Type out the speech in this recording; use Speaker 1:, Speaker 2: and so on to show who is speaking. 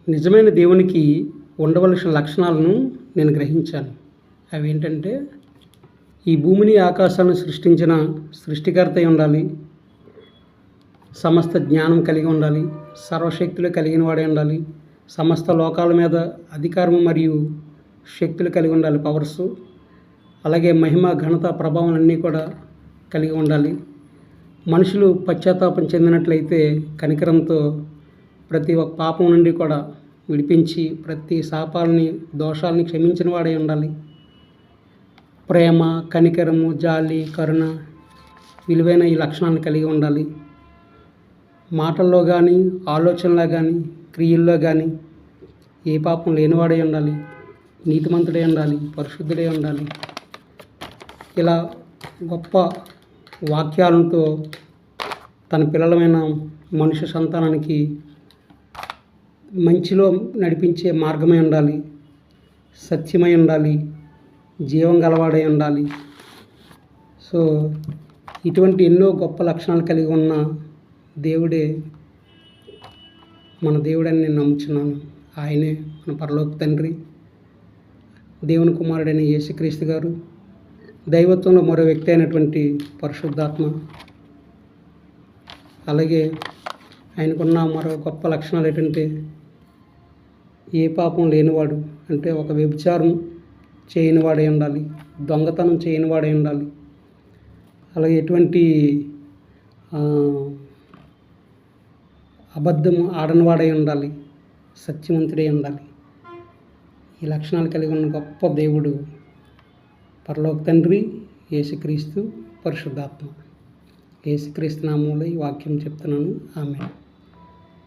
Speaker 1: నిజమైన దేవునికి ఉండవలసిన లక్షణాలను నేను గ్రహించాను. అవి ఏంటంటే, ఈ భూమిని ఆకాశాలను సృష్టించిన సృష్టికర్త అయి ఉండాలి, సమస్త జ్ఞానం కలిగి ఉండాలి, సర్వశక్తులు కలిగిన వాడే ఉండాలి, సమస్త లోకాల మీద అధికారము మరియు శక్తులు కలిగి ఉండాలి, పవర్సు. అలాగే మహిమ, ఘనత, ప్రభావం అన్నీ కూడా కలిగి ఉండాలి. మనుషులు పశ్చాత్తాపం చెందినట్లయితే కనికరంతో ప్రతి ఒక్క పాపం నుండి కూడా విడిపించి ప్రతి శాపాలని, దోషాలని క్షమించిన వాడే ఉండాలి. ప్రేమ, కనికరము, జాలి, కరుణ, విలువైన ఈ లక్షణాలను కలిగి ఉండాలి. మాటల్లో కానీ, ఆలోచనలో కానీ, క్రియల్లో కానీ ఏ పాపం లేనివాడే ఉండాలి, నీతిమంతుడే ఉండాలి, పరిశుద్ధుడే ఉండాలి. ఇలా గొప్ప వాక్యాలతో తన పిల్లలమైన మనుష్య సంతానానికి మంచిలో నడిపించే మార్గమై ఉండాలి, సత్యమై ఉండాలి, జీవం గలవాడై ఉండాలి. సో ఇటువంటి ఎన్నో గొప్ప లక్షణాలు కలిగి ఉన్న దేవుడే మన దేవుడని నేను నమ్ముచున్నాను. ఆయనే మన పరలోక తండ్రి, దేవుని కుమారుడైన యేసుక్రీస్తు గారు, దైవత్వంలో మరో వ్యక్తి అయినటువంటి పరిశుద్ధాత్మ. అలాగే ఆయనకున్న మరో గొప్ప లక్షణాలు ఏంటంటే, ఏ పాపం లేనివాడు, అంటే ఒక వ్యభిచారం చేయనివాడై ఉండాలి, దొంగతనం చేయనివాడై ఉండాలి, అలాగే ఎటువంటి అబద్ధము ఆడనివాడై ఉండాలి, సత్యవంతుడై ఉండాలి. ఈ లక్షణాలు కలిగి ఉన్న గొప్ప దేవుడు పరలోక తండ్రి, యేసుక్రీస్తు, పరిశుద్ధాత్మ. యేసుక్రీస్తు నామములో ఈ వాక్యం చెప్తున్నాను. ఆమేన్.